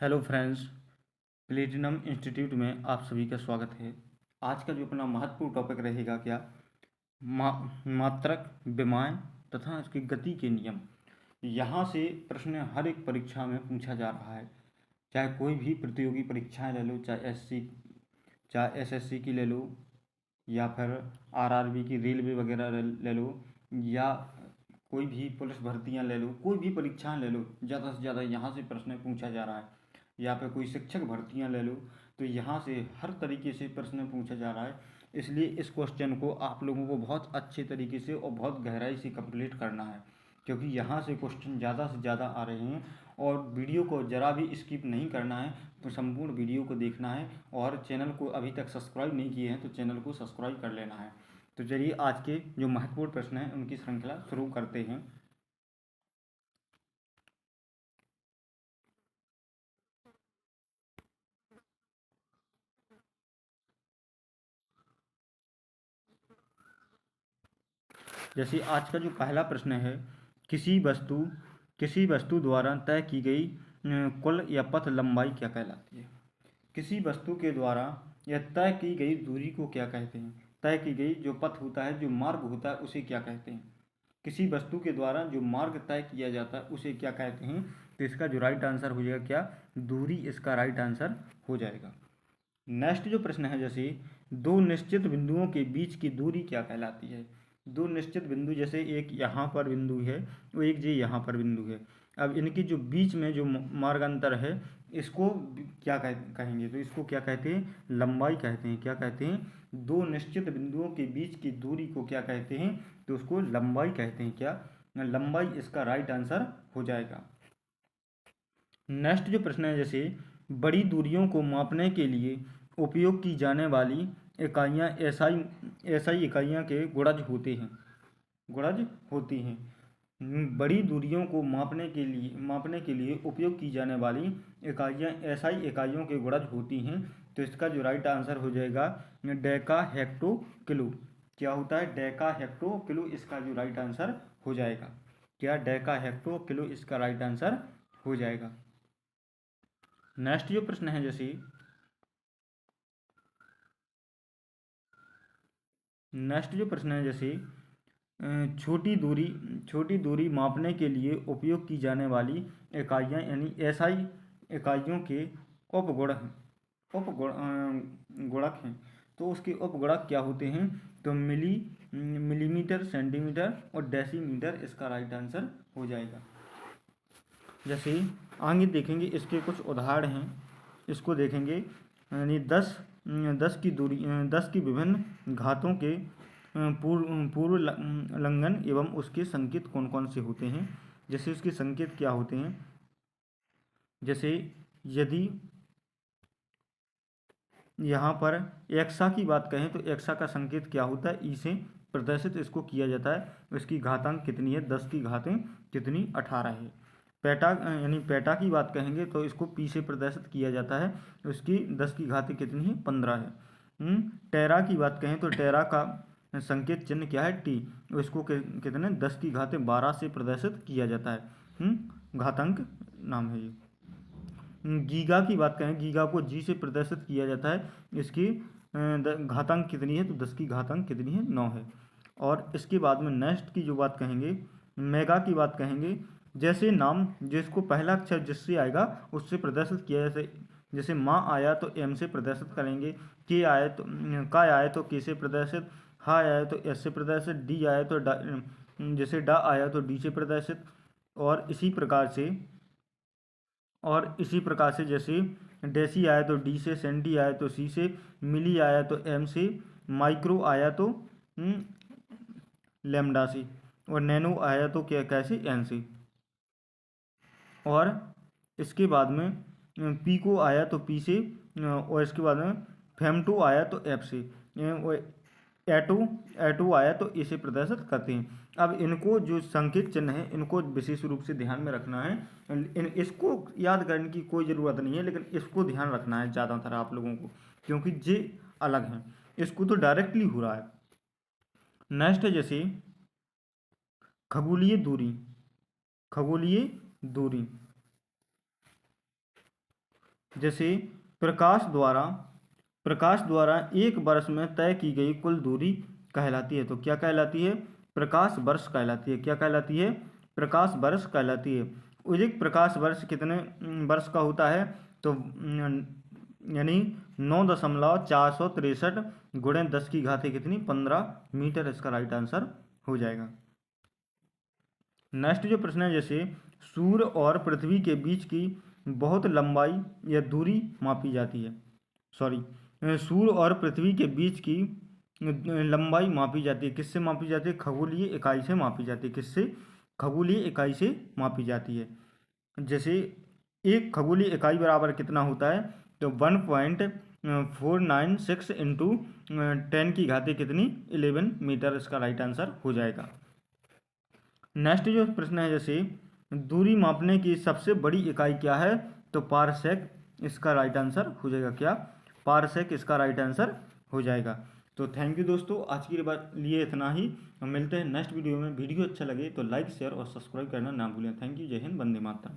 Hello friends, platinum institute में आप सभी का स्वागत है। आज का जो अपना महत्वपूर्ण टॉपिक रहेगा क्या, मा, मात्रक विमाएं तथा इसकी गति के नियम। यहाँ से प्रश्न हर एक परीक्षा में पूछा जा रहा है। चाहे कोई भी प्रतियोगी परीक्षाएं ले लो, चाहे एसएससी की ले लो, या फिर आरआरबी की, रेलवे वगैरह ले लो, या कोई भी पुलिस भर्तियां ले लो, कोई भी परीक्षाएं ले लो, ज़्यादा से ज़्यादा यहाँ से प्रश्न पूछा जा रहा है। या फिर कोई शिक्षक भर्तियां ले लो, तो यहाँ से हर तरीके से प्रश्न पूछा जा रहा है। इसलिए इस क्वेश्चन को आप लोगों को बहुत अच्छे तरीके से और बहुत गहराई से कंप्लीट करना है, क्योंकि यहाँ से क्वेश्चन ज़्यादा से ज़्यादा आ रहे हैं। और वीडियो को ज़रा भी स्किप नहीं करना है, तो संपूर्ण वीडियो को देखना है। और चैनल को अभी तक सब्सक्राइब नहीं किए हैं तो चैनल को सब्सक्राइब कर लेना है। तो चलिए आज के जो महत्वपूर्ण प्रश्न हैं उनकी श्रृंखला शुरू करते हैं। जैसे आज का जो पहला प्रश्न है, किसी वस्तु किसी वस्तु द्वारा तय की गई कुल या पथ लंबाई क्या कहलाती है। किसी वस्तु के द्वारा या तय की गई दूरी को क्या कहते हैं। तय की गई जो पथ होता है, जो मार्ग होता है, उसे क्या कहते हैं। किसी वस्तु के द्वारा जो मार्ग तय किया जाता है उसे क्या कहते हैं। तो इसका जो राइट आंसर हो जाएगा क्या, दूरी इसका राइट आंसर हो जाएगा। नेक्स्ट जो प्रश्न है, जैसे दो निश्चित बिंदुओं के बीच की दूरी क्या कहलाती है। दो निश्चित बिंदु, जैसे एक यहाँ पर बिंदु है, वो एक जी यहाँ पर बिंदु है। अब इनके जो बीच में जो मार्गांतर है, इसको क्या कहेंगे। तो इसको क्या कहते हैं, लंबाई कहते हैं। क्या कहते हैं, दो निश्चित बिंदुओं के बीच की दूरी को क्या कहते हैं, तो उसको लंबाई कहते हैं। क्या, लंबाई इसका राइट आंसर हो जाएगा। नेक्स्ट जो प्रश्न है, जैसे बड़ी दूरियों को मापने के लिए उपयोग की जाने वाली इकाइयाँ एसआई एसआई इकाइयाँ के गुणज होते हैं। गुणज होती हैं। बड़ी दूरियों को मापने के लिए उपयोग की जाने वाली इकाइयाँ एसआई इकाइयों के गुणज होती हैं। तो इसका जो राइट आंसर हो जाएगा डेका हेक्टो किलो। क्या होता है, डेका हेक्टो किलो इसका जो राइट आंसर हो जाएगा। क्या, डेका हेक्टो किलो इसका राइट आंसर हो जाएगा। नेक्स्ट जो प्रश्न है, जैसे नेक्स्ट जो प्रश्न है जैसे छोटी दूरी मापने के लिए उपयोग की जाने वाली इकाइयाँ यानी एसआई इकाइयों के गुणक हैं। तो उसके उपगुणक क्या होते हैं। तो मिलीमीटर, सेंटीमीटर और डेसीमीटर इसका राइट आंसर हो जाएगा। जैसे आगे देखेंगे, इसके कुछ उदाहरण हैं, इसको देखेंगे। यानी दस की विभिन्न घातों के पूर्व लंघन एवं उसके संकेत कौन कौन से होते हैं। जैसे उसके संकेत क्या होते हैं, जैसे यदि यहाँ पर एक्सा की बात कहें तो एक्सा का संकेत क्या होता है, ई से प्रदर्शित इसको किया जाता है। इसकी घातांक कितनी है, 10 की घातें कितनी, 18 है। पेटा यानी पेटा की बात कहेंगे तो इसको पी से प्रदर्शित किया जाता है। उसकी 10 की घातें कितनी है, 15 है। टेरा की बात कहें तो टेरा का संकेत चिन्ह क्या है, टी। इसको कितने, 10 की घातें 12 से प्रदर्शित किया जाता है। घातांक नाम है ये। गीगा की बात करें, गीगा को जी से प्रदर्शित किया जाता है। इसकी घातांक कितनी है, तो 10 की घातांक कितनी है, 9 है। और इसके बाद में नेक्स्ट की जो बात कहेंगे, मेगा की बात कहेंगे। जैसे नाम जिसको पहला अक्षर जिससे आएगा उससे प्रदर्शित किया, जैसे जैसे माँ आया तो एम से प्रदर्शित करेंगे, के आए तो का आया तो के से प्रदर्शित, हा आया तो एस से प्रदर्शित, डी आया तो जैसे डा आया तो डी से प्रदर्शित। और इसी प्रकार से जैसे डेसी आया तो डी से, सेंटी आया तो सी से, मिली आया तो एम से, माइक्रो आया तो लेमडा से, और नैनो आया तो क्या, कैसे, एन से। और इसके बाद में पीको आया तो पी से, और इसके बाद में फेमटो आया तो एफ से, एटो एटो आया तो इसे प्रदर्शित करते हैं। अब इनको जो संकेत चिन्ह है इनको विशेष रूप से ध्यान में रखना है। इसको याद करने की कोई ज़रूरत नहीं है, लेकिन इसको ध्यान रखना है ज़्यादातर आप लोगों को, क्योंकि ये अलग हैं। इसको तो डायरेक्टली हो रहा है। नेक्स्ट है जैसे खगोलीय दूरी। जैसे प्रकाश द्वारा एक वर्ष में तय की गई कुल दूरी कहलाती है। तो क्या कहलाती है? प्रकाश वर्ष कहलाती है। क्या कहलाती है? प्रकाश वर्ष कहलाती है। एक प्रकाश वर्ष कितने वर्ष का होता है? तो यानी 9.463 गुणे 10 की घात कितनी? 15 मीटर। इसका राइट आंसर हो जाएगा। नेक्स्ट जो प्रश्न है, जैसे सूर्य और पृथ्वी के बीच की बहुत लंबाई या दूरी मापी जाती है। सूर्य और पृथ्वी के बीच की लंबाई मापी जाती है। किससे मापी जाती है? खगोलीय इकाई से मापी जाती है। किससे? खगोलीय इकाई से मापी जाती है। जैसे एक खगोलीय इकाई बराबर कितना होता है? तो 1.496 इंटू 10 की घात कितनी? 11 मीटर। इसका राइट आंसर हो जाएगा। नेक्स्ट जो प्रश्न है, जैसे दूरी मापने की सबसे बड़ी इकाई क्या है? तो पारसेक। इसका राइट आंसर हो जाएगा क्या? पारसेक। इसका राइट आंसर हो जाएगा। तो थैंक यू दोस्तों, आज के लिए इतना ही। हम मिलते हैं नेक्स्ट वीडियो में। वीडियो अच्छा लगे तो लाइक शेयर और सब्सक्राइब करना ना भूलें। Thank you. जय हिंद, वंदे मातरम।